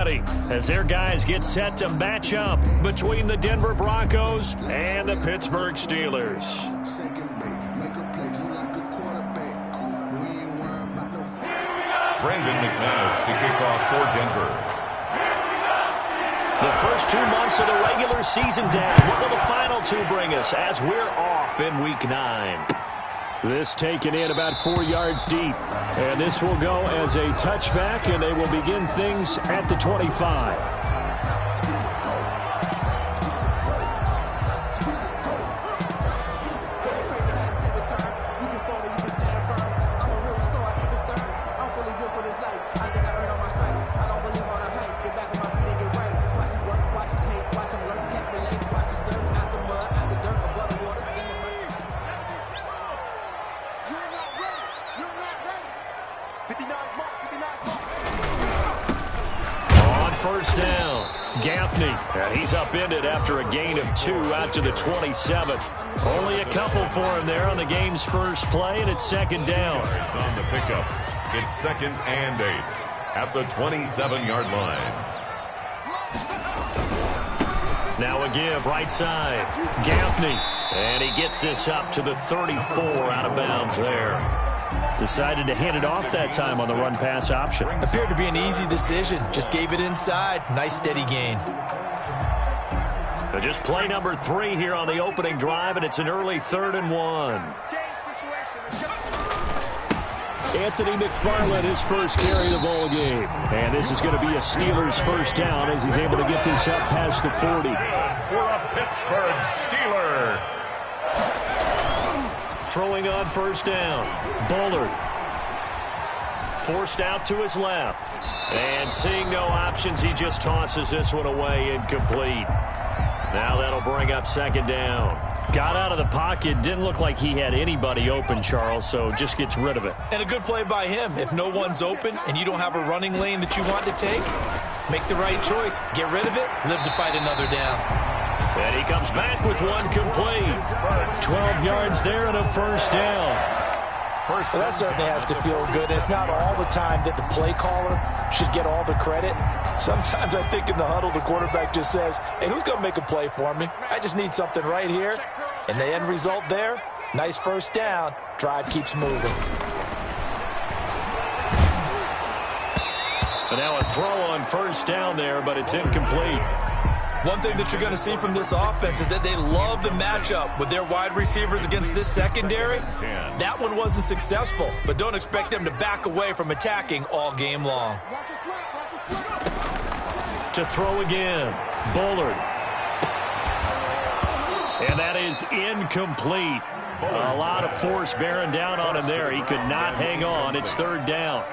As their guys get set to match up between the Denver Broncos and the Pittsburgh Steelers. Brandon McManus to kick off for Denver. The first 2 months of the regular season down. What will the final 2 bring us as we're off in Week 9? This taken in about 4 yards deep. And this will go as a touchback, and they will begin things at the 25. First down, Gaffney, and he's upended after a gain of 2 out to the 27. Only a couple for him there on the game's first play, and it's second down. It's on the pickup. It's 2nd and 8 at the 27-yard line. Now a give, right side, Gaffney, and he gets this up to the 34 out of bounds there. Decided to hand it off that time on the run-pass option. Appeared to be an easy decision. Just gave it inside. Nice steady gain. So just play number 3 here on the opening drive, and it's an early 3rd and 1. Anthony McFarland, his first carry of the ball game. And this is going to be a Steelers first down as he's able to get this up past the 40. For a Pittsburgh Steeler. Throwing on first down, Bullard. Forced out to his left. And seeing no options, he just tosses this one away, incomplete. Now that'll bring up second down. Got out of the pocket, didn't look like he had anybody open, Charles, so just gets rid of it. And a good play by him. If no one's open and you don't have a running lane that you want to take, make the right choice. Get rid of it, live to fight another down. And he comes back with one complete. 12 yards there and a first down. Well, that certainly has to feel good. It's not all the time that the play caller should get all the credit. Sometimes I think in the huddle, the quarterback just says, hey, who's going to make a play for me? I just need something right here. And the end result there, nice first down. Drive keeps moving. And now a throw on first down there, but it's incomplete. One thing that you're going to see from this offense is that they love the matchup with their wide receivers against this secondary. That one wasn't successful, but don't expect them to back away from attacking all game long. To throw again, Bullard. And that is incomplete. A lot of force bearing down on him there. He could not hang on. It's third down.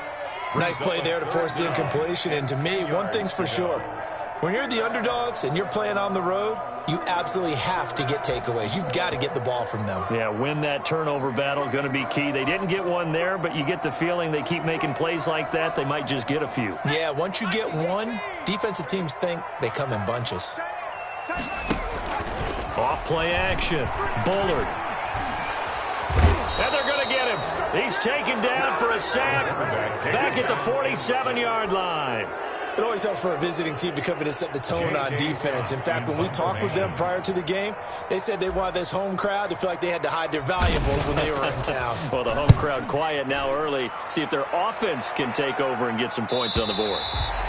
Nice play there to force the incompletion. And to me, one thing's for sure. When you're the underdogs and you're playing on the road, you absolutely have to get takeaways. You've got to get the ball from them. Yeah, win that turnover battle, going to be key. They didn't get one there, but you get the feeling they keep making plays like that, they might just get a few. Yeah, once you get one, defensive teams think they come in bunches. Off play action, Bullard. And they're going to get him. He's taken down for a sack back at the 47-yard line. It always helps for a visiting team to come in and set the tone on defense. In fact, when we talked with them prior to the game, they said they wanted this home crowd to feel like they had to hide their valuables when they were in town. Well, the home crowd quiet now early. See if their offense can take over and get some points on the board.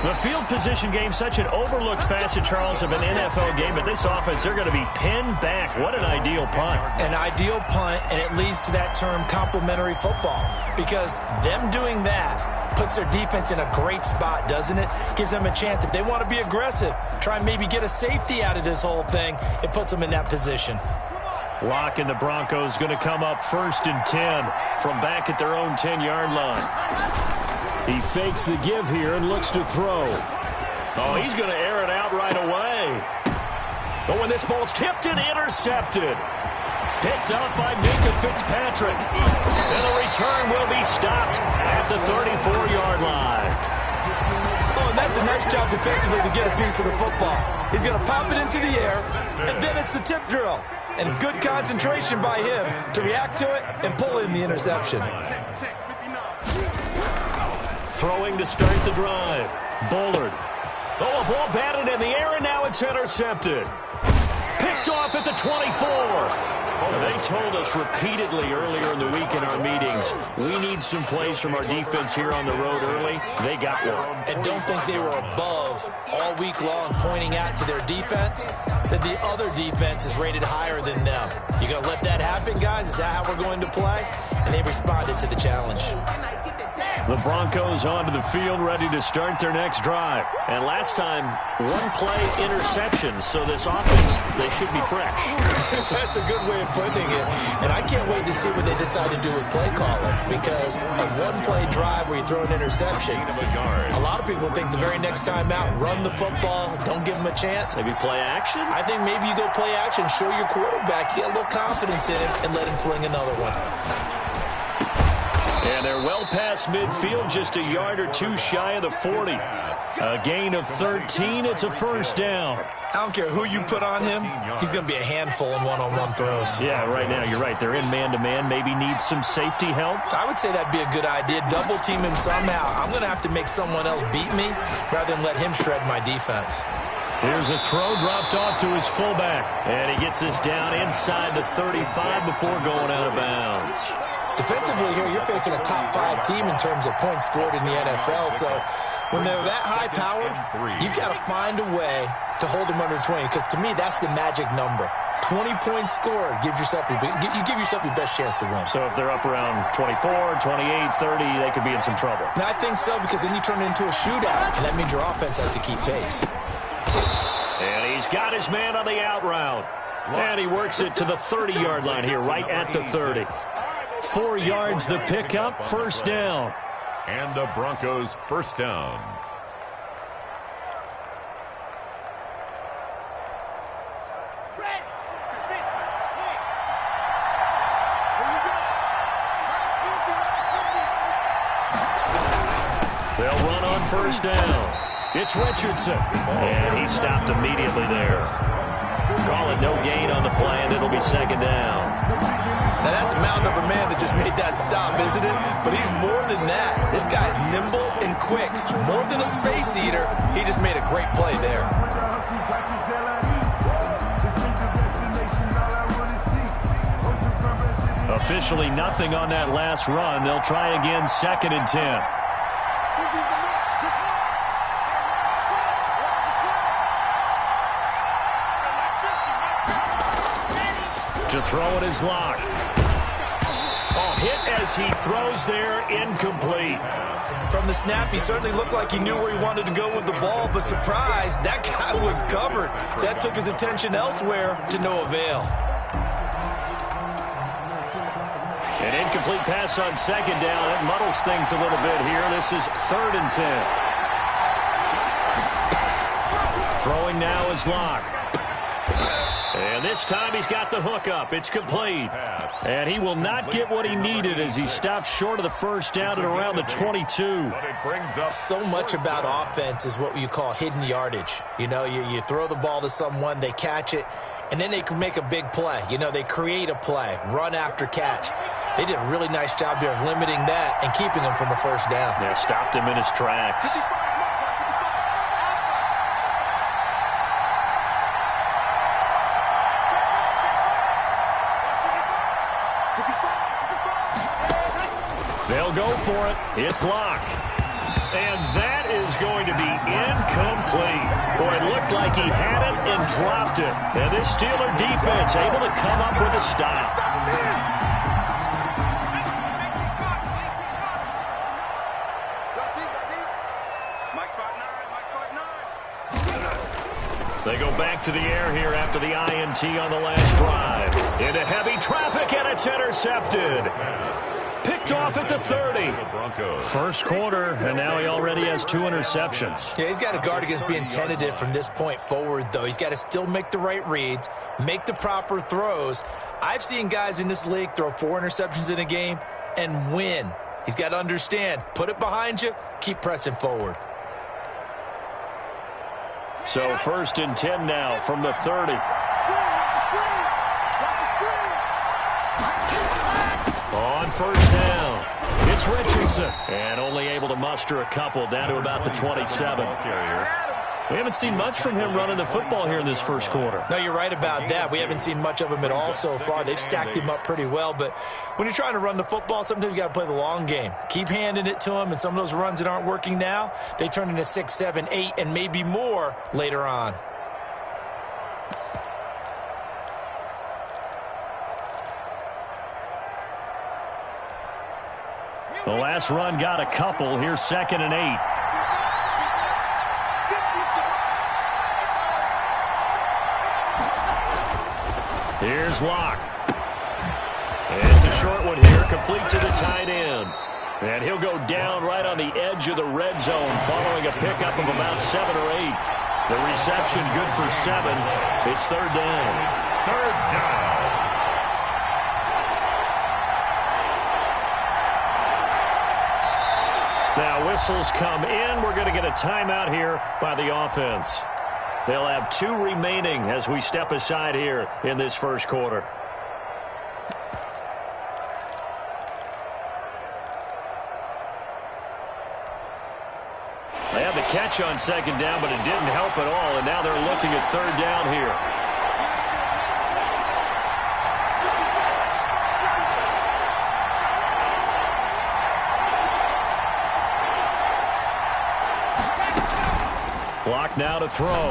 The field position game, such an overlooked facet, Charles, of an NFL game. But this offense, they're going to be pinned back. What an ideal punt. An ideal punt, and it leads to that term complementary football. Because them doing that puts their defense in a great spot, doesn't it? Gives them a chance. If they want to be aggressive, try and maybe get a safety out of this whole thing, it puts them in that position. Lock and the Broncos going to come up 1st and 10 from back at their own 10-yard line. He fakes the give here and looks to throw. Oh, he's going to air it out right away. But when this ball's tipped and intercepted. Picked up by Minka Fitzpatrick. And the return will be stopped at the 34-yard line. Oh, and that's a nice job defensively to get a piece of the football. He's going to pop it into the air, and then it's the tip drill. And good concentration by him to react to it and pull in the interception. Throwing to start the drive. Bullard. Oh, a ball batted in the air, and now it's intercepted. Picked off at the 24. They told us repeatedly earlier in the week in our meetings, we need some plays from our defense here on the road early. They got one. And don't think they were above all week long pointing out to their defense that the other defense is rated higher than them. You going to let that happen, guys? Is that how we're going to play? And they responded to the challenge. The Broncos onto the field, ready to start their next drive. And last time, one play interception, so this offense, they should be fresh. That's a good way of putting it. And I can't wait to see what they decide to do with play calling, because a one-play drive where you throw an interception, a lot of people think the very next time out, run the football, don't give them a chance. Maybe play action? I think maybe you go play action, show your quarterback, get a little confidence in him, and let him fling another one. And they're well past midfield, just a yard or two shy of the 40. A gain of 13. It's a first down. I don't care who you put on him. He's going to be a handful in one-on-one throws. Yeah, right now, you're right. They're in man-to-man. Maybe needs some safety help. I would say that'd be a good idea. Double-team him somehow. I'm going to have to make someone else beat me rather than let him shred my defense. Here's a throw dropped off to his fullback. And he gets this down inside the 35 before going out of bounds. Defensively here, you're facing a top-5 team in terms of points scored in the NFL. So when they're that high-powered, you've got to find a way to hold them under 20. Because to me, that's the magic number. 20 points scored, you give yourself your best chance to win. So if they're up around 24, 28, 30, they could be in some trouble. I think so, because then you turn it into a shootout, and that means your offense has to keep pace. And he's got his man on the out route. And he works it to the 30-yard line here, right at the 30. 4 yards the pickup, first down. And the Broncos first down. They'll run on first down. It's Richardson. And he stopped immediately there. Call it no gain on the play, and it'll be second down. Now, that's a mountain of a man that just made that stop, isn't it? But he's more than that. This guy's nimble and quick. More than a space eater, he just made a great play there. Officially nothing on that last run. They'll try again, 2nd and 10. To throw it is Locke. Oh, hit as he throws there, incomplete. From the snap, he certainly looked like he knew where he wanted to go with the ball, but surprise, that guy was covered. So that took his attention elsewhere to no avail. An incomplete pass on second down. That muddles things a little bit here. This is 3rd and 10. Throwing now is Locke. And this time he's got the hook up. It's complete. And he will not get what he needed as he stopped short of the first down at around the 22. So much about offense is what you call hidden yardage. You know, you throw the ball to someone, they catch it, and then they can make a big play. You know, they create a play, run after catch. They did a really nice job there of limiting that and keeping him from a first down. Yeah, stopped him in his tracks. They'll go for it. It's Locke. And that is going to be incomplete. Boy, it looked like he had it and dropped it. And this Steeler defense able to come up with a stop. They go back to the air here after the INT on the last drive. Into heavy traffic, and it's intercepted. Picked off at the 30. First quarter, and now he already has 2 interceptions. Yeah, he's got to guard against being tentative from this point forward, though. He's got to still make the right reads, make the proper throws. I've seen guys in this league throw 4 interceptions in a game and win. He's got to understand, put it behind you, keep pressing forward. So 1st and 10 now from the 30. On first down, it's Richardson. And only able to muster a couple down to about the 27. We haven't seen much from him running the football here in this first quarter. No, you're right about that. We haven't seen much of him at all so far. They've stacked him up pretty well, but when you're trying to run the football, sometimes you got to play the long game. Keep handing it to him, and some of those runs that aren't working now, they turn into 6, 7, 8, and maybe more later on. The last run got a couple. Here's 2nd and 8. Here's Locke. It's a short one here, complete to the tight end. And he'll go down right on the edge of the red zone following a pickup of about 7 or 8. The reception good for 7. It's 3rd down. 3rd down. Now whistles come in. We're going to get a timeout here by the offense. They'll have 2 remaining as we step aside here in this first quarter. They had the catch on 2nd down, but it didn't help at all, and now they're looking at 3rd down here. Block now to throw.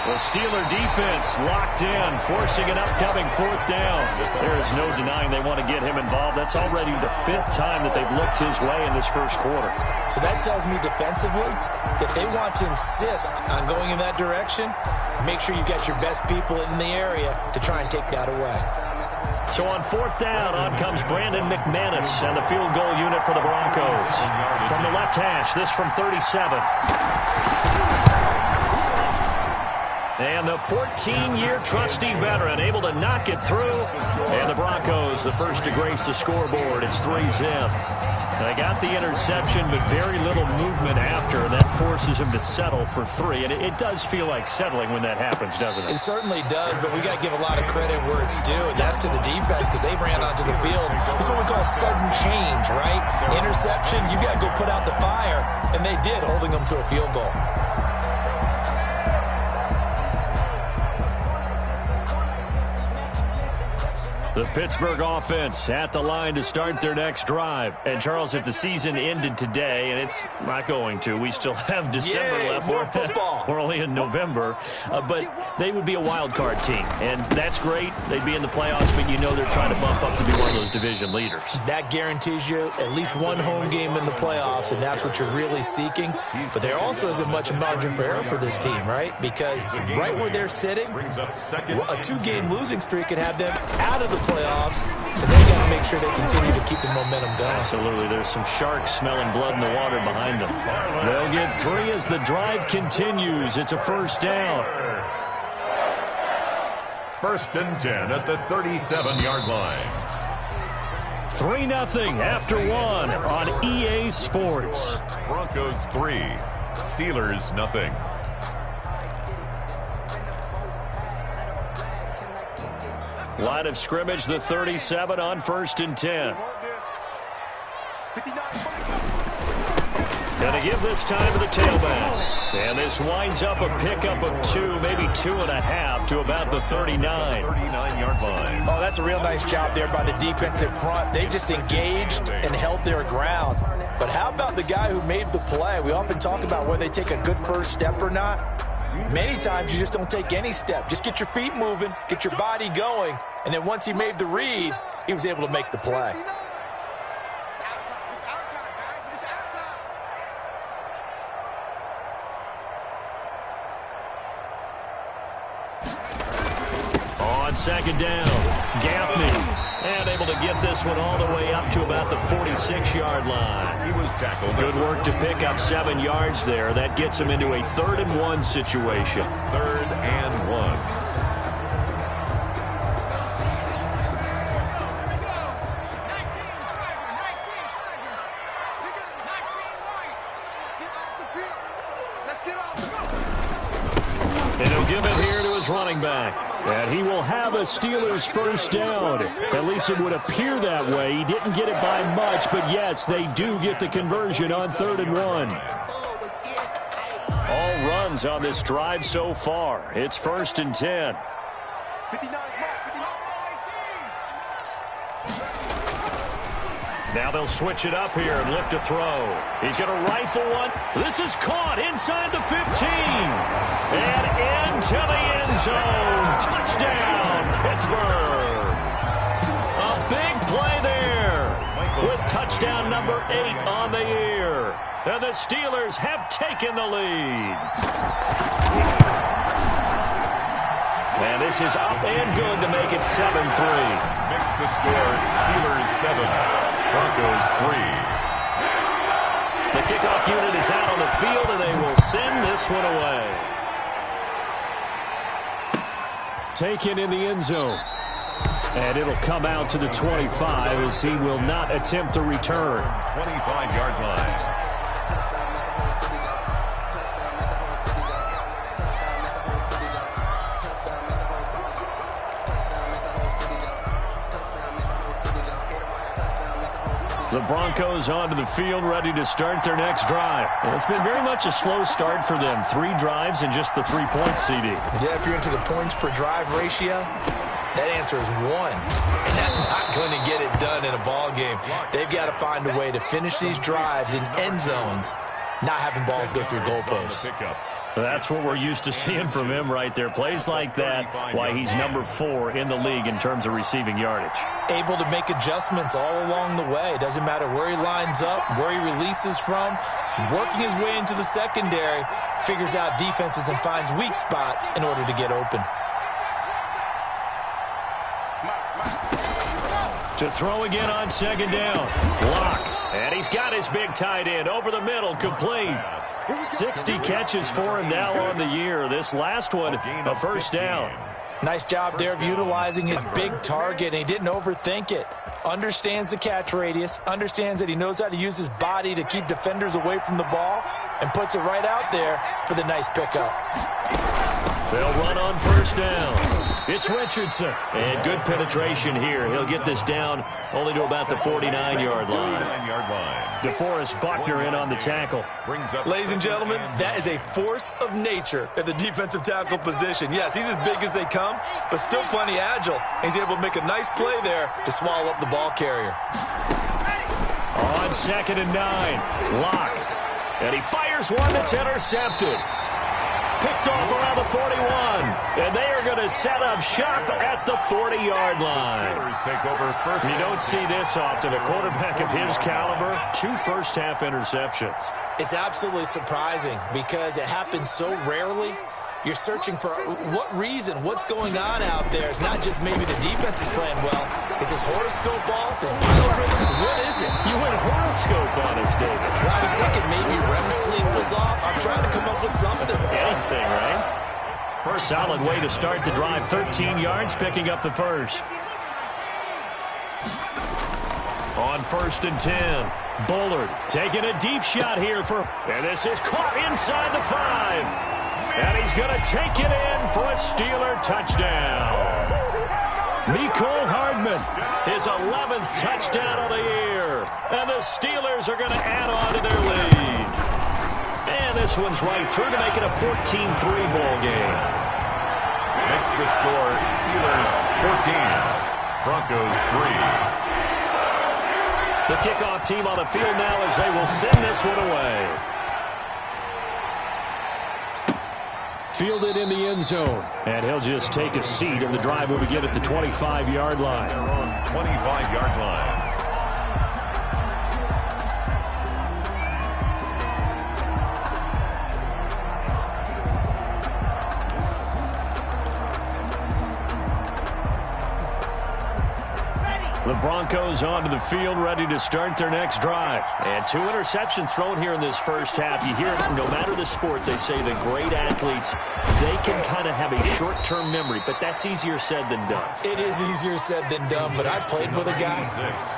The Steeler defense locked in, forcing an upcoming 4th down. There is no denying they want to get him involved. That's already the 5th time that they've looked his way in this first quarter. So that tells me defensively that they want to insist on going in that direction. Make sure you've got your best people in the area to try and take that away. So on 4th down, on comes Brandon McManus and the field goal unit for the Broncos. From the left hash, this from 37. And the 14-year trusty veteran able to knock it through. And the Broncos, the first to grace the scoreboard. It's 3-zip. They got the interception, but very little movement after, and that forces him to settle for 3. And it does feel like settling when that happens, doesn't it? It certainly does, but we got to give a lot of credit where it's due, and that's to the defense because they ran onto the field. This is what we call sudden change, right? Interception, you got to go put out the fire, and they did, holding them to a field goal. The Pittsburgh offense at the line to start their next drive. And, Charles, if the season ended today, and it's not going to, we still have December left. More football. We're only in November. But they would be a wild card team. And that's great. They'd be in the playoffs, but you know they're trying to bump up to be one of those division leaders. That guarantees you at least one home game in the playoffs, and that's what you're really seeking. But there also isn't much margin for error for this team, right? Because right where they're sitting, a 2-game losing streak could have them out of the playoffs, so they got to make sure they continue to keep the momentum going. Absolutely. There's some sharks smelling blood in the water behind them. They'll get 3 as the drive continues. It's a 1st down. 1st and 10 at the 37-yard line. 3-0 after 1 on EA Sports. Broncos 3, Steelers nothing. Line of scrimmage, the 37 on 1st and 10. Going to give this time to the tailback. And this winds up a pickup of 2, maybe 2.5 to about the 39-yard line. Oh, that's a real nice job there by the defensive front. They just engaged and held their ground. But how about the guy who made the play? We often talk about whether they take a good first step or not. Many times you just don't take any step. Just get your feet moving, get your body going, and then once he made the read, he was able to make the play. On 2nd down, Gaffney. And able to get this one all the way up to about the 46-yard line. He was tackled. Good work to pick up 7 yards there. That gets him into a 3rd and 1 situation. 3rd and 1. And he'll give it here to his running back. And he will have a Steelers 1st down. At least it would appear that way. He didn't get it by much, but yes, they do get the conversion on 3rd and 1. downs on this drive so far. It's 1st and 10. Now they'll switch it up here and look to throw. He's going to rifle one. This is caught inside the 15. And into the end zone. Touchdown, Pittsburgh. A big play there with touchdown number 8 on the year. And the Steelers have taken the lead. And this is up and good to make it 7-3. Makes the score Steelers 7. Broncos 3. The kickoff unit is out on the field, and they will send this one away. Taken in the end zone. And it'll come out to the 25 as he will not attempt to return. 25-yard line. The Broncos onto the field, ready to start their next drive. And it's been very much a slow start for them. 3 drives and just the 3 points, CD. Yeah, if you're into the points per drive ratio, that answer is 1. And that's not going to get it done in a ball game. They've got to find a way to finish these drives in end zones, not having balls go through goalposts. That's what we're used to seeing from him right there. Plays like that, why he's number 4 in the league in terms of receiving yardage. Able to make adjustments all along the way. Doesn't matter where he lines up, where he releases from. Working his way into the secondary, figures out defenses and finds weak spots in order to get open. To throw again on 2nd down. Block. And he's got his big tight end over the middle, complete. 60 catches for him now on the year. This last one, a 1st down. Nice job there of utilizing his big target, and he didn't overthink it. Understands the catch radius, understands that he knows how to use his body to keep defenders away from the ball, and puts it right out there for the nice pickup. They'll run on 1st down. It's Richardson. And good penetration here. He'll get this down only to about the 49-yard line. DeForest Buckner in on the tackle. Ladies and gentlemen, that is a force of nature at the defensive tackle position. Yes, he's as big as they come, but still plenty agile. He's able to make a nice play there to swallow up the ball carrier. On 2nd and 9, Locke. And he fires one that's intercepted. Picked off around the 41, and they are going to set up shop at the 40-yard line. You don't see this often. A quarterback of his caliber, 2 first-half interceptions. It's absolutely surprising because it happens so rarely. You're searching for what reason, what's going on out there. It's not just maybe the defense is playing well. Is his horoscope off? His biorhythms? What is it? You went horoscope on us, David. Well, I was thinking maybe REM sleep was off. I'm trying to come up with something. Anything, right? Solid way to start the drive. 13 yards, picking up the 1st. On 1st and 10, Bullard taking a deep shot here and this is caught inside the 5. And he's going to take it in for a Steeler touchdown. Mecole Hardman, his 11th touchdown of the year. And the Steelers are going to add on to their lead. And this one's right through to make it a 14-3 ball game. Makes the score Steelers 14, Broncos 3. The kickoff team on the field now as they will send this one away. Fielded in the end zone. And he'll just take a seat, and the drive will begin at the 25-yard line. 25-yard line. The Broncos onto the field, ready to start their next drive. And 2 interceptions thrown here in this first half. You hear it, no matter the sport, they say the great athletes, they can kind of have a short-term memory, but that's easier said than done. It is easier said than done, but I played with a guy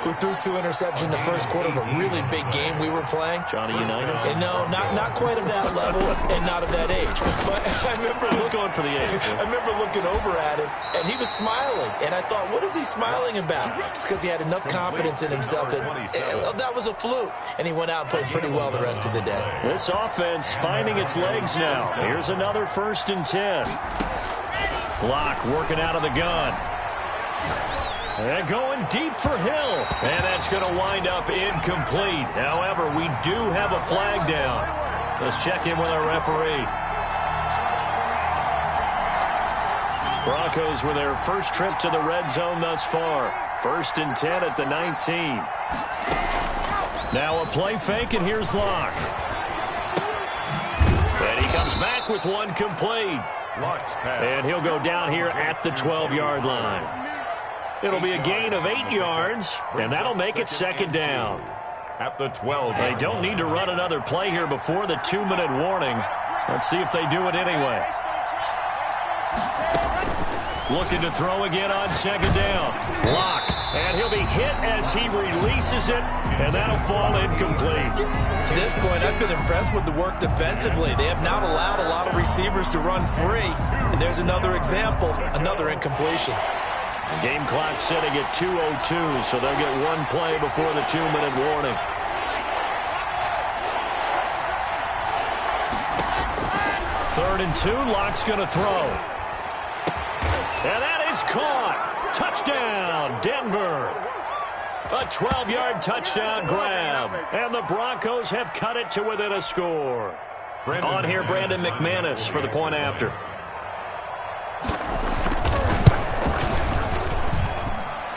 who threw 2 interceptions in the first quarter of a really big game we were playing. Johnny Unitas? And no, not quite of that level and not of that age. But I remember going for the age. I remember looking over at him, and he was smiling. And I thought, what is he smiling about? It's because he had enough confidence in himself that that was a fluke, and he went out and played pretty well the rest of the day. This offense finding its legs now. Here's another 1st and 10. Locke working out of the gun. And going deep for Hill. And that's going to wind up incomplete. However, we do have a flag down. Let's check in with our referee. Broncos with their first trip to the red zone thus far. 1st and 10 at the 19. Now a play fake, and here's Locke. And he comes back with one complete. And he'll go down here at the 12-yard line. It'll be a gain of 8 yards, and that'll make it 2nd down. At the 12. They don't need to run another play here before the 2-minute warning. Let's see if they do it anyway. Looking to throw again on 2nd down. Locke. And he'll be hit as he releases it, and that'll fall incomplete. To this point, I've been impressed with the work defensively. They have not allowed a lot of receivers to run free. And there's another example, another incompletion. The game clock sitting at 2:02, so they'll get one play before the 2-minute warning. Third and 2, Locke's going to throw. And that is caught. Touchdown, Denver. A 12-yard touchdown grab. And the Broncos have cut it to within a score. On here, Brandon McManus for the point after.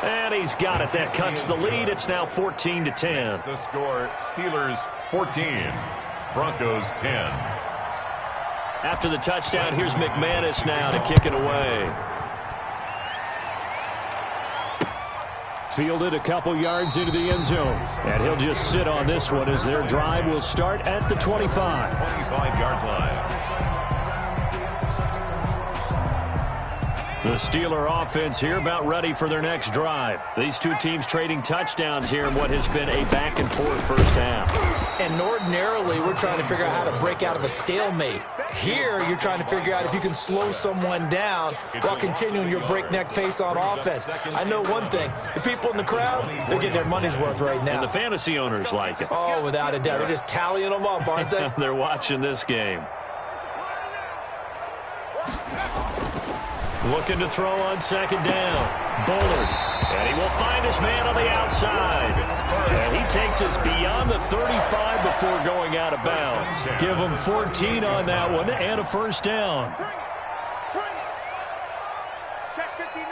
And he's got it. That cuts the lead. It's now 14-10. The score, Steelers 14, Broncos 10. After the touchdown, here's McManus now to kick it away. Fielded a couple yards into the end zone. And he'll just sit on this one as their drive will start at the 25. 25-yard line. The Steeler offense here about ready for their next drive. These two teams trading touchdowns here in what has been a back-and-forth first half. And ordinarily, we're trying to figure out how to break out of a stalemate. Here, you're trying to figure out if you can slow someone down while continuing your breakneck pace on offense. I know one thing. The people in the crowd, they're getting their money's worth right now. And the fantasy owners like it. Oh, without a doubt. They're just tallying them up, aren't they? They're watching this game. Looking to throw on 2nd down. Bullard. And he will find his man on the outside. And he takes us beyond the 35 before going out of bounds. Give him 14 on that one and a first down. Check 59.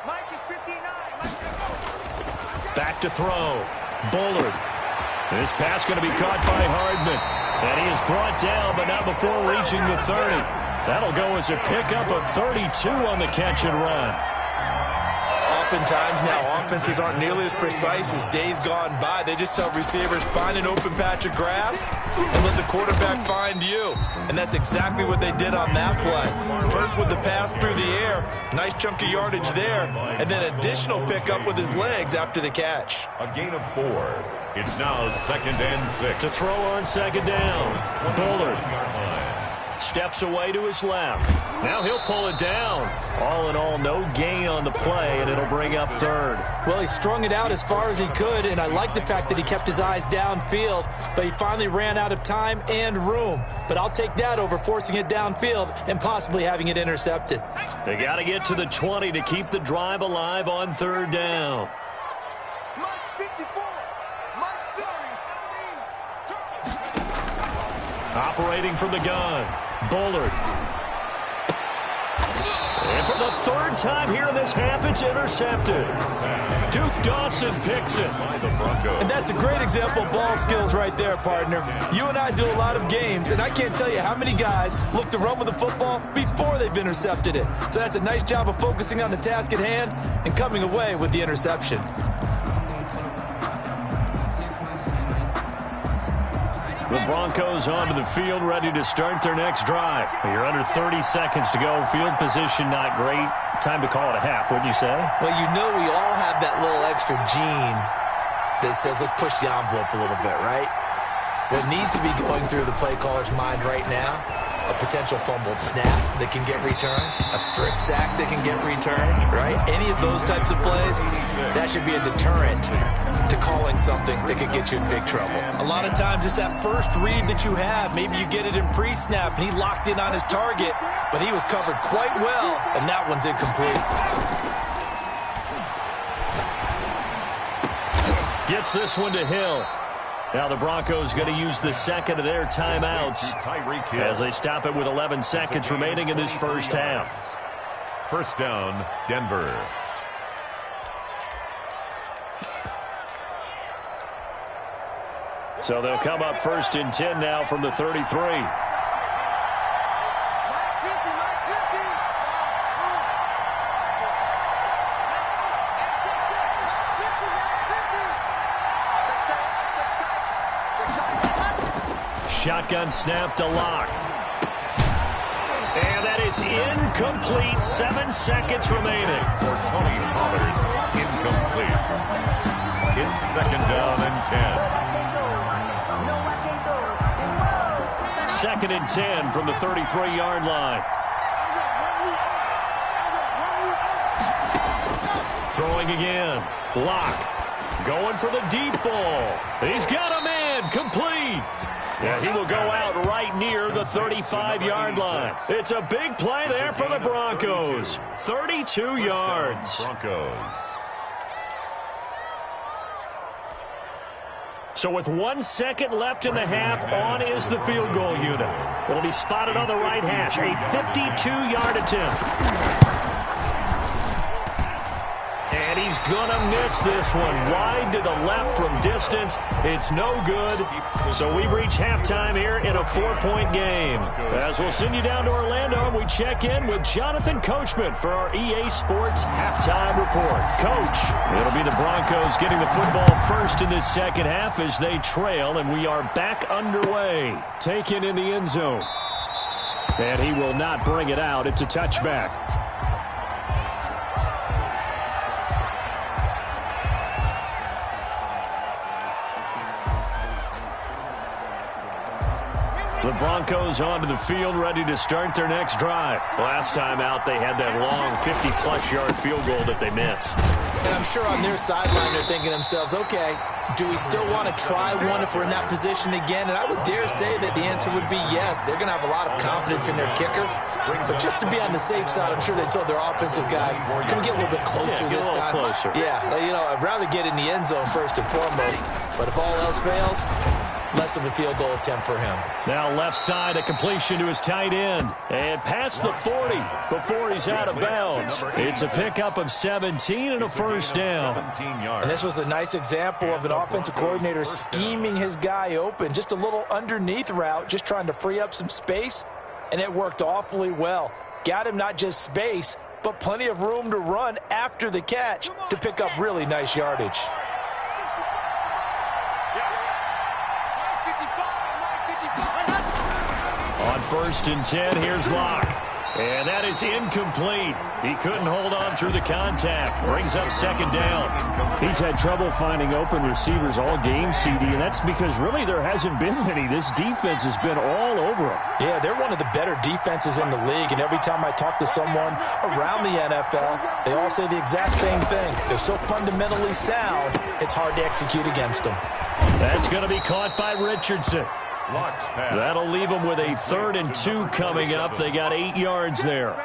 Mike is 59. Back to throw. Bullard. This pass going to be caught by Hardman. And he is brought down, but not before reaching the 30. That'll go as a pickup of 32 on the catch and run. Oftentimes now, offenses aren't nearly as precise as days gone by. They just tell receivers, find an open patch of grass and let the quarterback find you. And that's exactly what they did on that play. First with the pass through the air, nice chunk of yardage there, and then additional pickup with his legs after the catch. A gain of 4. It's now 2nd and 6. To throw on 2nd down. Bullard steps away to his left. Now he'll pull it down. All in all, no gain on the play, and it'll bring up 3rd. Well, he strung it out as far as he could, and I like the fact that he kept his eyes downfield, but he finally ran out of time and room. But I'll take that over forcing it downfield and possibly having it intercepted. They got to get to the 20 to keep the drive alive on 3rd down. Mike 54. Mike 30. Operating from the gun. Bullard. And for the 3rd time here in this half, it's intercepted. Duke Dawson picks it. And that's a great example of ball skills right there, partner. You and I do a lot of games, and I can't tell you how many guys look to run with the football before they've intercepted it. So that's a nice job of focusing on the task at hand and coming away with the interception. The Broncos onto the field, ready to start their next drive. You're under 30 seconds to go. Field position not great. Time to call it a half, wouldn't you say? Well, you know we all have that little extra gene that says let's push the envelope a little bit, right? What needs to be going through the play caller's mind right now a potential fumbled snap that can get returned, a strip sack that can get returned, right? Any of those types of plays, that should be a deterrent to calling something that could get you in big trouble. A lot of times it's that first read that you have. Maybe you get it in pre-snap, and he locked in on his target, but he was covered quite well, and that one's incomplete. Gets this one to Hill. Now the Broncos going to use the second of their timeouts as they stop it with 11 seconds remaining in this first half. First down, Denver. So they'll come up first and 10 now from the 33. Shotgun snap to Locke. And that is incomplete. 7 seconds remaining. For Tony Pollard, incomplete. It's second down and 10. Second and 10 from the 33-yard line. Throwing again. Locke going for the deep ball. He's got a man. Complete. Yeah, he will go out right near the 35-yard line. It's a big play there for the Broncos. 32 yards. Broncos. So with 1 second left in the half, on is the field goal unit. It'll be spotted on the right hash. A 52-yard attempt. And he's going to miss this one. Wide to the left from distance. It's no good. So we've reached halftime here in a 4-point game. As we'll send you down to Orlando, we check in with Jonathan Coachman for our EA Sports Halftime Report. Coach, it'll be the Broncos getting the football first in this second half as they trail, and we are back underway. Taken in the end zone. And he will not bring it out. It's a touchback. The Broncos onto the field, ready to start their next drive. Last time out, they had that long 50-plus-yard field goal that they missed. And I'm sure on their sideline they're thinking to themselves, okay, do we still want to try one if we're in that position again? And I would dare say that the answer would be yes. They're going to have a lot of confidence in their kicker. But just to be on the safe side, I'm sure they told their offensive guys, can we get a little bit closer this time? Closer. Yeah, you know, I'd rather get in the end zone first and foremost. But if all else fails, less of a field goal attempt for him. Now left side, a completion to his tight end. And past the 40 before he's out of bounds. It's a pickup of 17 and a first down. And this was a nice example of an offensive coordinator scheming his guy open. Just a little underneath route, just trying to free up some space. And it worked awfully well. Got him not just space, but plenty of room to run after the catch to pick up really nice yardage. On first and 10, here's Locke. And that is incomplete. He couldn't hold on through the contact. Brings up second down. He's had trouble finding open receivers all game, CD, and that's because really there hasn't been many. This defense has been all over him. Yeah, they're one of the better defenses in the league, and every time I talk to someone around the NFL, they all say the exact same thing. They're so fundamentally sound, it's hard to execute against them. That's going to be caught by Richardson. That'll leave them with a 3rd and 2 coming up. They got 8 yards there.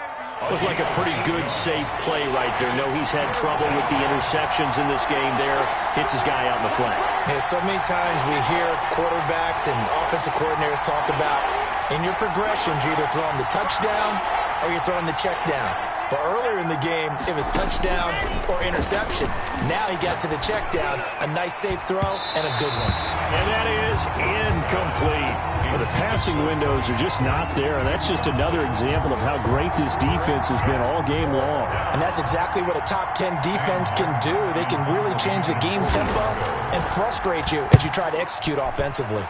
Looked like a pretty good, safe play right there. No, he's had trouble with the interceptions in this game there. Hits his guy out in the flat. Yeah, so many times we hear quarterbacks and offensive coordinators talk about in your progressions, you're either throwing the touchdown or you're throwing the check down. But earlier in the game, it was touchdown or interception. Now he got to the check down, a nice safe throw, and a good one. And that is incomplete. Well, the passing windows are just not there, and that's just another example of how great this defense has been all game long. And that's exactly what a top 10 defense can do. They can really change the game tempo and frustrate you as you try to execute offensively.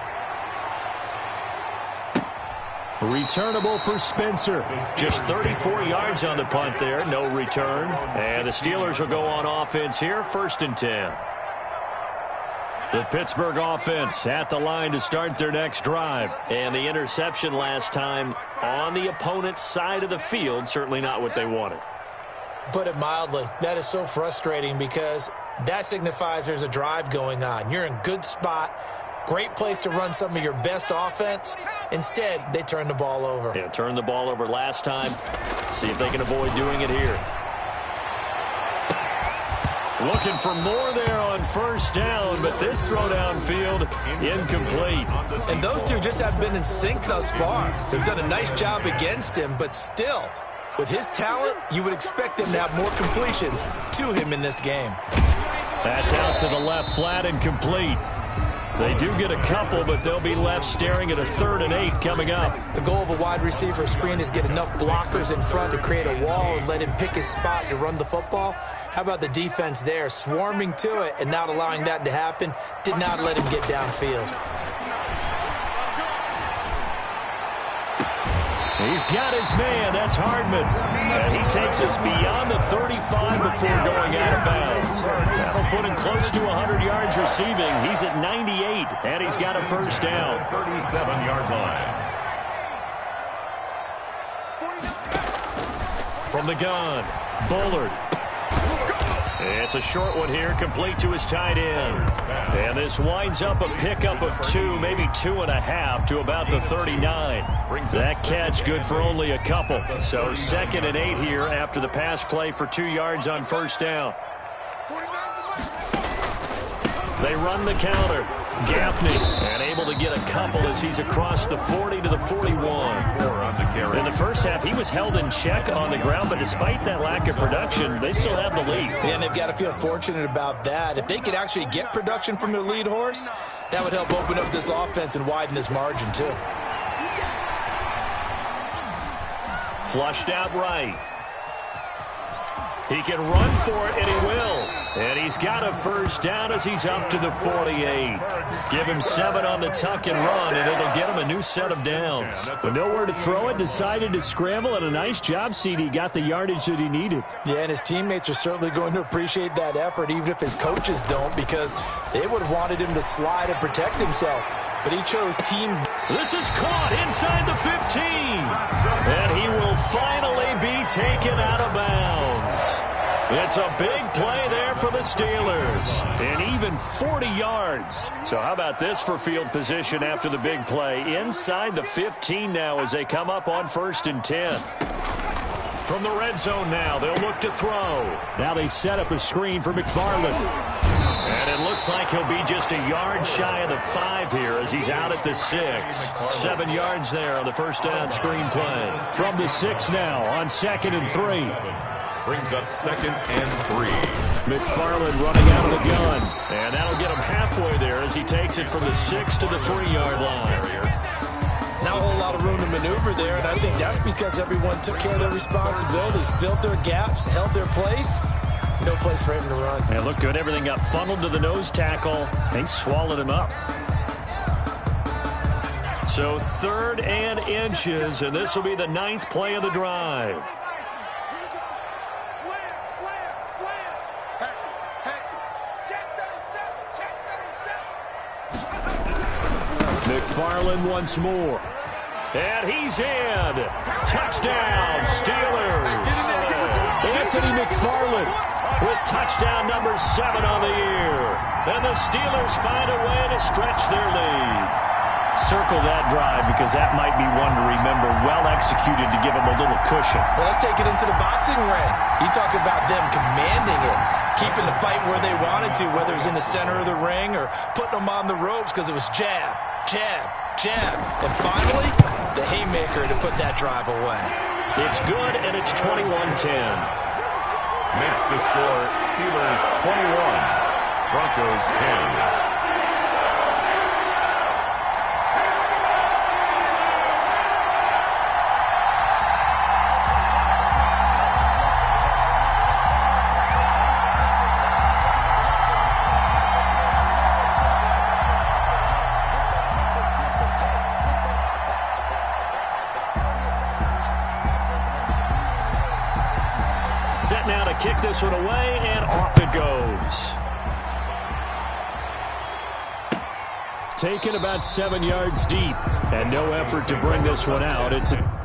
Returnable for Spencer. Just 34 yards on the punt there. No return. And the Steelers will go on offense here. 1st and 10. The Pittsburgh offense at the line to start their next drive. And the interception last time on the opponent's side of the field, certainly not what they wanted. Put it mildly, that is so frustrating because that signifies there's a drive going on. You're in good spot, great place to run some of your best offense. Instead, they turn the ball over. Yeah, turned the ball over last time. See if they can avoid doing it here. Looking for more there on first down, but this throw downfield incomplete. And those two just have been in sync thus far. They've done a nice job against him, but still, with his talent, you would expect them to have more completions to him in this game. That's out to the left, flat and complete. They do get a couple, but they'll be left staring at a 3rd and 8 coming up. The goal of a wide receiver screen is get enough blockers in front to create a wall and let him pick his spot to run the football. How about the defense there, swarming to it and not allowing that to happen? Did not let him get downfield. He's got his man. That's Hardman. And he takes us beyond the 35 before going out of bounds. That'll put him close to 100 yards receiving. He's at 98, and he's got a first down. 37-yard line. From the gun, Bullard. It's a short one here, complete to his tight end. And this winds up a pickup of 2, maybe 2.5 to about the 39. That catch good for only a couple. So 2nd and 8 here after the pass play for 2 yards on first down. They run the counter. Gaffney, and able to get a couple as he's across the 40 to the 41. In the first half, he was held in check on the ground, but despite that lack of production, they still have the lead. Yeah, and they've got to feel fortunate about that. If they could actually get production from their lead horse, that would help open up this offense and widen this margin, too. Flushed out right. He can run for it, and he will. And he's got a first down as he's up to the 48. Give him 7 on the tuck and run, and it'll get him a new set of downs. But nowhere to throw it, decided to scramble, and a nice job, CD. Got the yardage that he needed. Yeah, and his teammates are certainly going to appreciate that effort, even if his coaches don't, because they would have wanted him to slide and protect himself. But he chose team. This is caught inside the 15. And he will finally be taken out of bounds. It's a big play there for the Steelers. And even 40 yards. So how about this for field position after the big play? Inside the 15 now as they come up on 1st and 10. From the red zone now, they'll look to throw. Now they set up a screen for McFarland. And it looks like he'll be just a yard shy of the 5 here as he's out at the 6. 7 yards there on the first down screen play. From the 6 now on 2nd and 3. Brings up 2nd and 3. McFarland running out of the gun. And that'll get him halfway there as he takes it from the 6 to the 3-yard line. Not a whole lot of room to maneuver there, and I think that's because everyone took care of their responsibilities, filled their gaps, held their place. No place for him to run. And look good. Everything got funneled to the nose tackle. They swallowed him up. So 3rd and inches, and this will be the 9th play of the drive. McFarland once more. And he's in. Touchdown, Steelers. Anthony McFarland with touchdown number 7 on the year. And the Steelers find a way to stretch their lead. Circle that drive because that might be one to remember. Well executed to give them a little cushion. Well, let's take it into the boxing ring. You talk about them commanding it, keeping the fight where they wanted to, whether it was in the center of the ring or putting them on the ropes because it was jab, jab, jab. And finally, the haymaker to put that drive away. It's good, and it's 21-10. Makes the score Steelers 21, Broncos 10. Now to kick this one away, and off it goes. Taken about 7 yards deep. And no effort to bring this one out. It's a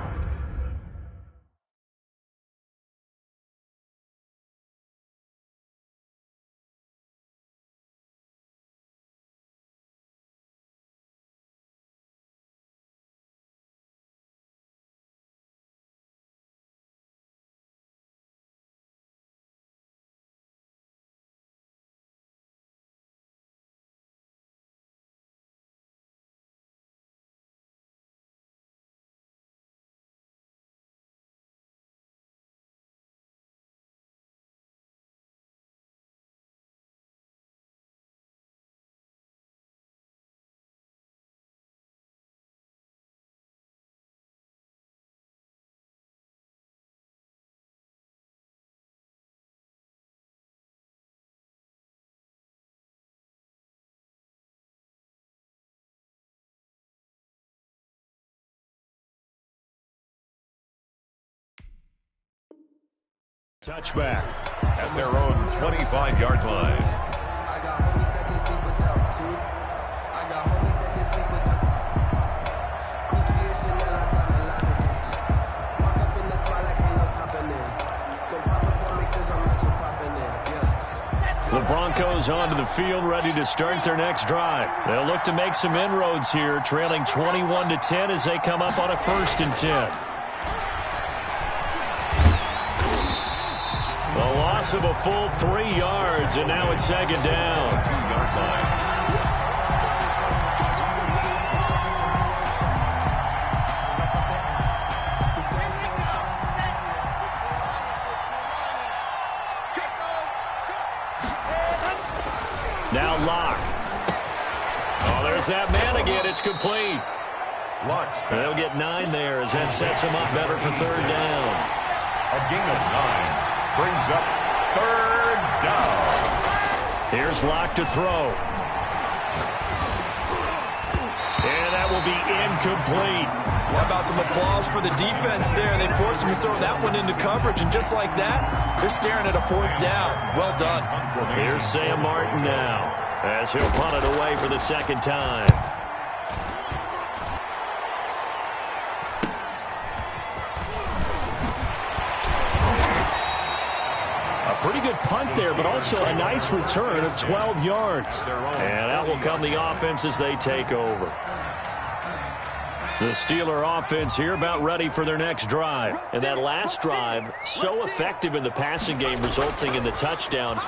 touchback at their own 25-yard line. The Broncos onto the field, ready to start their next drive. They'll look to make some inroads here, trailing 21-10 as they come up on a 1st and 10. A loss of a full 3 yards, and now it's 2nd down. 2-yard line. Now Locke. Oh, there's that man again. It's complete. Locke's They'll get 9 there as that sets them up better for 3rd down. a gain of 9 brings up 3rd down. Here's Locke to throw. And that will be incomplete. How about some applause for the defense there? They forced him to throw that one into coverage, and just like that, they're staring at a 4th down. Well done. Here's Sam Martin now as he'll punt it away for the 2nd time. A pretty good punt there, but also a nice return of 12 yards. And out will come the offense as they take over. The Steeler offense here about ready for their next drive. And that last drive, so effective in the passing game, resulting in the touchdown.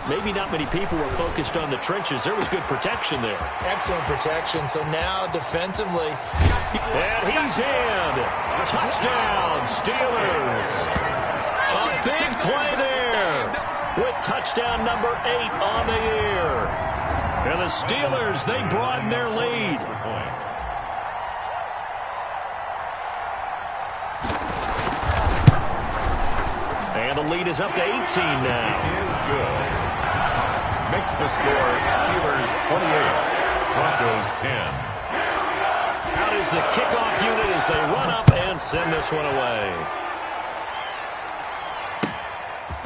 Maybe not many people were focused on the trenches. There was good protection there. Excellent protection. So now defensively. And he's in. Touchdown, Steelers. A big play there with touchdown number 8 on the year. And the Steelers, they broaden their lead. And the lead is up to 18 now. Is good. Makes the score Steelers 28, Broncos 10. Out is the kickoff unit as they run up and send this one away.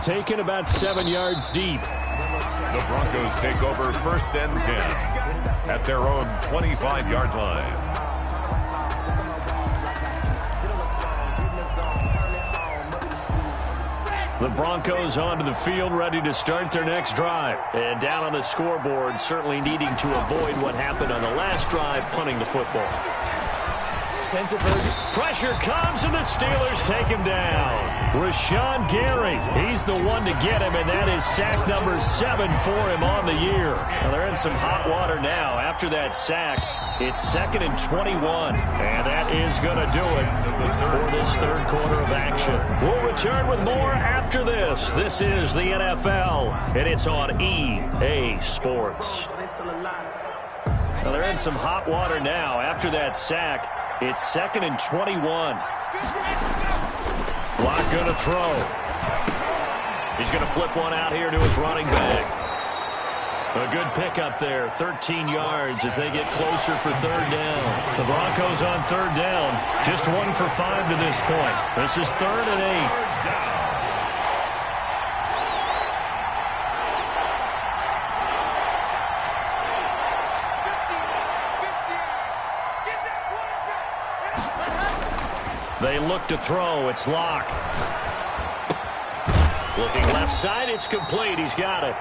Taken about 7 yards deep. The Broncos take over 1st and 10 at their own 25-yard line. The Broncos onto the field, ready to start their next drive. And down on the scoreboard, certainly needing to avoid what happened on the last drive, punting the football. Sense of urgency. Pressure comes, and the Steelers take him down. Rashawn Gary, he's the one to get him, and that is sack number 7 for him on the year. Now they're in some hot water now. After that sack, it's 2nd and 21, and that is going to do it for this 3rd quarter of action. We'll return with more after this. This is the NFL, and it's on EA Sports. Now they're in some hot water now. After that sack, it's 2nd and 21. Locke going to throw. He's going to flip one out here to his running back. A good pickup there, 13 yards as they get closer for 3rd down. The Broncos on 3rd down, just 1 for 5 to this point. This is 3rd and 8. They look to throw. It's Locke. Looking left side, it's complete. He's got it.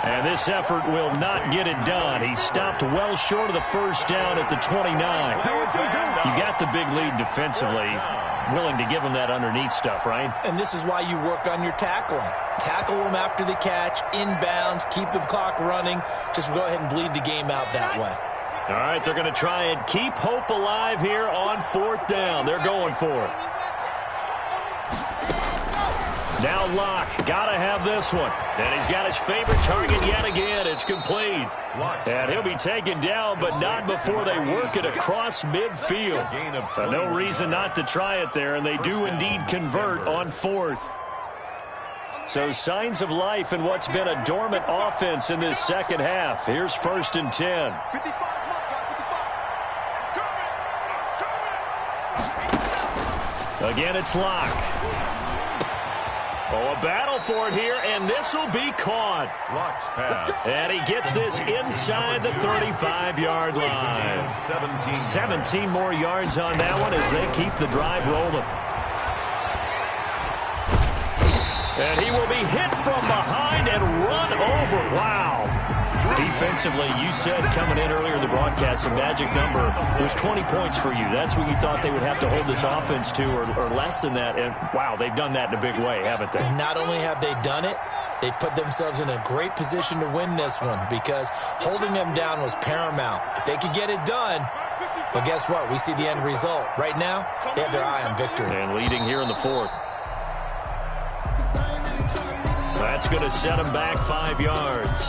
And this effort will not get it done. He stopped well short of the first down at the 29. You got the big lead defensively. Willing to give him that underneath stuff, right? And this is why you work on your tackling. Tackle them after the catch, inbounds, keep the clock running. Just go ahead and bleed the game out that way. All right, they're going to try and keep hope alive here on 4th down. They're going for it. Now Locke, got to have this one. And he's got his favorite target yet again. It's complete. And he'll be taken down, but not before they work it across midfield. No reason not to try it there, and they do indeed convert on 4th. So signs of life in what's been a dormant offense in this second half. Here's 1st and 10. Again, it's Locke. Oh, a battle for it here, and this will be caught. Locke's pass. And he gets this inside the 35-yard line. 17 more yards on that one as they keep the drive rolling. And he will be hit from behind and run over. Wow. Defensively, you said coming in earlier in the broadcast, the magic number was 20 points for you. That's what you thought they would have to hold this offense to, or less than that. And, wow, they've done that in a big way, haven't they? Not only have they done it, they put themselves in a great position to win this one because holding them down was paramount. If they could get it done, well, guess what? We see the end result. Right now, they have their eye on victory. And leading here in the 4th. That's going to set them back 5 yards.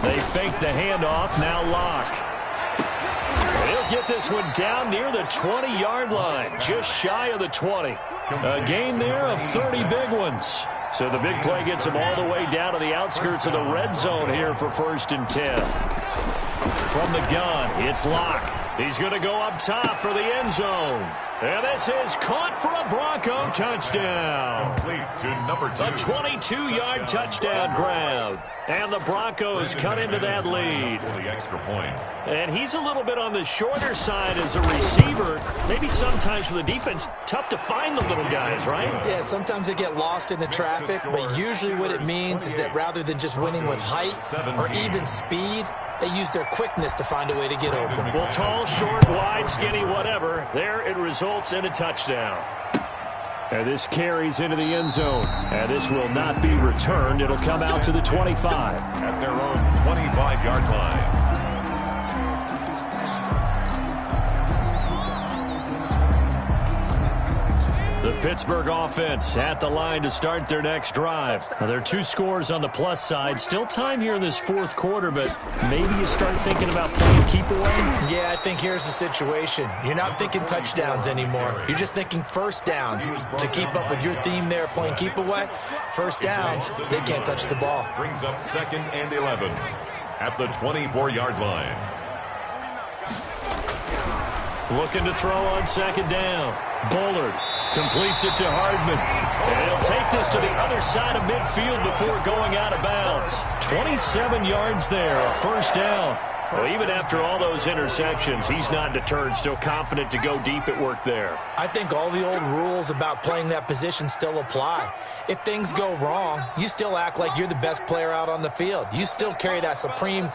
They fake the handoff. Now Locke. He'll get this one down near the 20-yard line, just shy of the 20. A gain there of 30 big ones. So the big play gets him all the way down to the outskirts of the red zone here for 1st and 10. From the gun, it's Locke. He's going to go up top for the end zone. And this is caught for a Bronco touchdown. Complete to number 2. A 22-yard touchdown grab. And the Broncos cut into that lead. For the extra point. And he's a little bit on the shorter side as a receiver. Maybe sometimes for the defense, tough to find the little guys, right? Yeah, sometimes they get lost in the traffic, but usually what it means is that rather than just winning with height or even speed, they use their quickness to find a way to get open. Well, tall, short, wide, skinny, whatever. There it results in a touchdown. And this carries into the end zone. And this will not be returned. It'll come out to the 25. At their own 25-yard line. The Pittsburgh offense at the line to start their next drive. Now, there are 2 scores on the plus side. Still time here in this 4th quarter, but maybe you start thinking about playing keep away? Yeah, I think here's the situation. You're not thinking touchdowns anymore. You're just thinking first downs. To keep up with your theme there, playing keep away, first downs, they can't touch the ball. Brings up 2nd and 11 at the 24-yard line. Looking to throw on 2nd down. Bullard completes it to Hardman. And he'll take this to the other side of midfield before going out of bounds. 27 yards there, a 1st down. Well, even after all those interceptions, he's not deterred, still confident to go deep at work there. I think all the old rules about playing that position still apply. If things go wrong, you still act like you're the best player out on the field. You still carry that supreme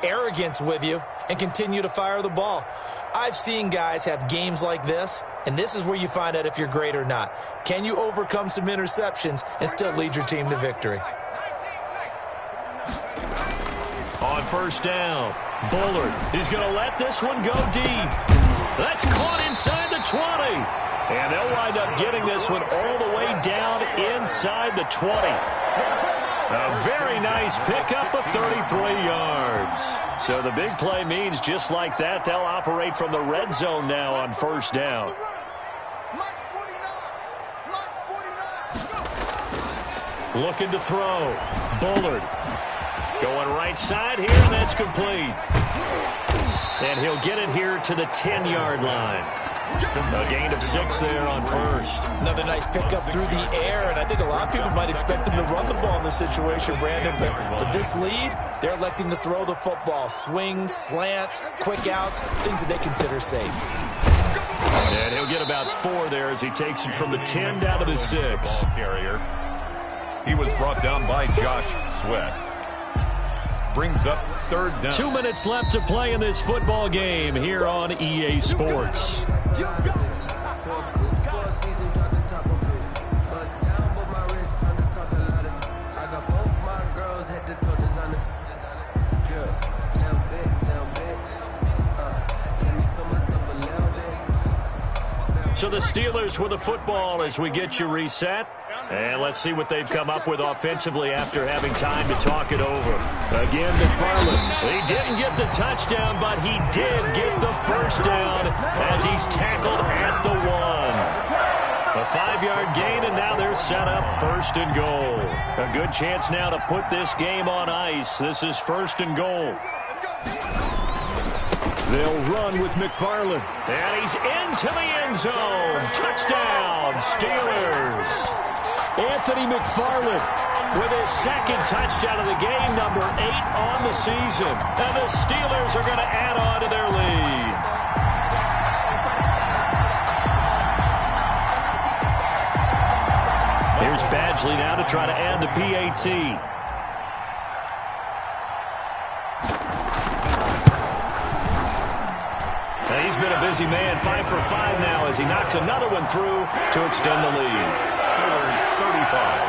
arrogance with you and continue to fire the ball. I've seen guys have games like this, and this is where you find out if you're great or not. Can you overcome some interceptions and still lead your team to victory? On 1st down, Bullard, he's going to let this one go deep. That's caught inside the 20. And they'll wind up getting this one all the way down inside the 20. A very nice pickup of 33 yards. So the big play means just like that, they'll operate from the red zone now on 1st down. Looking to throw. Bullard going right side here, and that's complete. And he'll get it here to the 10-yard line. A gain of 6 there on first. Another nice pickup through the air, and I think a lot of people might expect them to run the ball in this situation, Brandon, but this lead, they're electing to throw the football. Swings, slants, quick outs, things that they consider safe. And he'll get about 4 there as he takes it from the 10 down to the 6. Carrier. He was brought down by Josh Sweat. Brings up 3rd down. 2 minutes left to play in this football game here on EA Sports. So the Steelers with the football as we get you reset. And let's see what they've come up with offensively after having time to talk it over. Again, McFarland. He didn't get the touchdown, but he did get the first down as he's tackled at the 1. A 5-yard gain, and now they're set up 1st and goal. A good chance now to put this game on ice. This is 1st and goal. They'll run with McFarland. And he's into the end zone. Touchdown, Steelers. Anthony McFarland with his 2nd touchdown of the game, number 8 on the season. And the Steelers are going to add on to their lead. Here's Badgley now to try to add the PAT. He's been a busy man, 5 for 5 now as he knocks another one through to extend the lead. Steelers 35,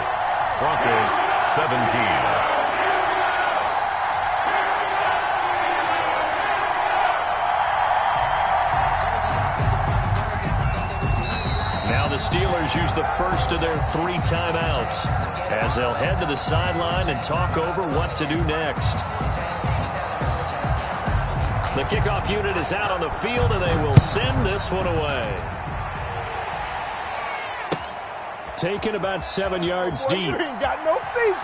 Broncos 17. Now the Steelers use the first of their 3 timeouts as they'll head to the sideline and talk over what to do next. The kickoff unit is out on the field, and they will send this one away. Taken about 7 yards deep. You ain't got no feet.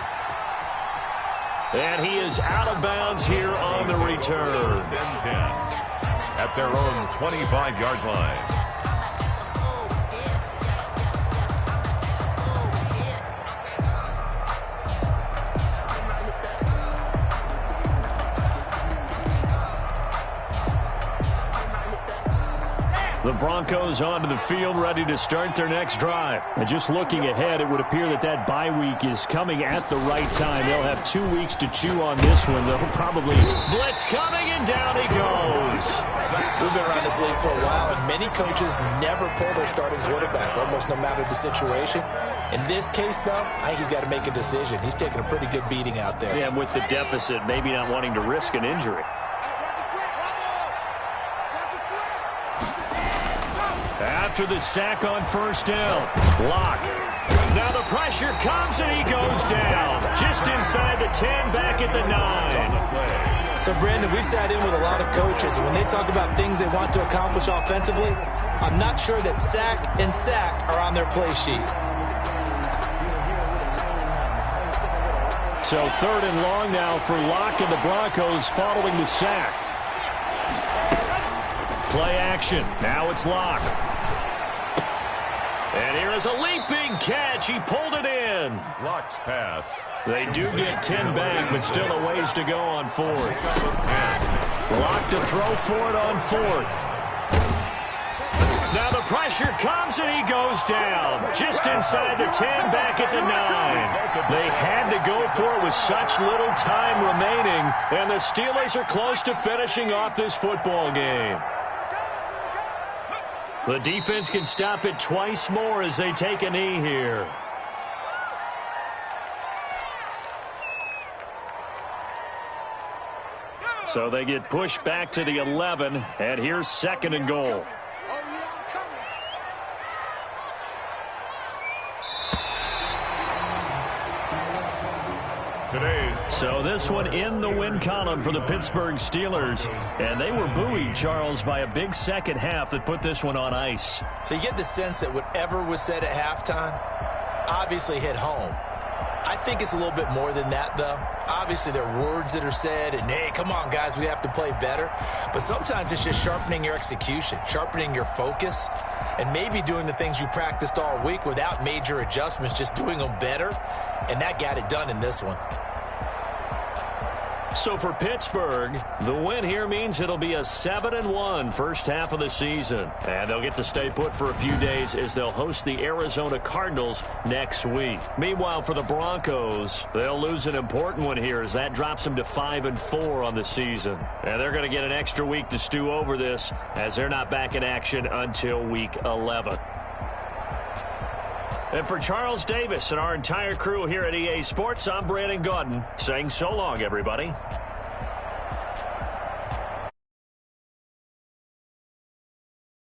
And he is out of bounds here on the return. 1st and 10 at their own 25-yard line. The Broncos onto the field, ready to start their next drive. And just looking ahead, it would appear that that bye week is coming at the right time. They'll have 2 weeks to chew on this one. They'll probably blitz coming, and down he goes. We've been around this league for a while, and many coaches never pull their starting quarterback, almost no matter the situation. In this case, though, I think he's got to make a decision. He's taking a pretty good beating out there. Yeah, and with the deficit, maybe not wanting to risk an injury. After the sack on 1st down, Locke. Now the pressure comes and he goes down. Just inside the 10, back at the 9. So, Brandon, we sat in with a lot of coaches, and when they talk about things they want to accomplish offensively, I'm not sure that sack and sack are on their play sheet. So 3rd and long now for Locke and the Broncos following the sack. Play action. Now it's Locke. And here is a leaping catch. He pulled it in. Locke's pass. They do get 10 back, but still a ways to go on 4th. Locke to throw for it on 4th. Now the pressure comes and he goes down. Just inside the 10, back at the 9. They had to go for it with such little time remaining, and the Steelers are close to finishing off this football game. The defense can stop it twice more as they take a knee here. So they get pushed back to the 11, and here's 2nd and goal. So this one in the win column for the Pittsburgh Steelers. And they were buoyed, Charles, by a big second half that put this one on ice. So you get the sense that whatever was said at halftime obviously hit home. I think it's a little bit more than that, though. Obviously, there are words that are said, and, hey, come on, guys, we have to play better. But sometimes it's just sharpening your execution, sharpening your focus, and maybe doing the things you practiced all week without major adjustments, just doing them better. And that got it done in this one. So for Pittsburgh, the win here means it'll be a 7-1 first half of the season. And they'll get to stay put for a few days as they'll host the Arizona Cardinals next week. Meanwhile, for the Broncos, they'll lose an important one here as that drops them to 5-4 on the season. And they're going to get an extra week to stew over this as they're not back in action until week 11. And for Charles Davis and our entire crew here at EA Sports, I'm Brandon Gaudin saying so long, everybody.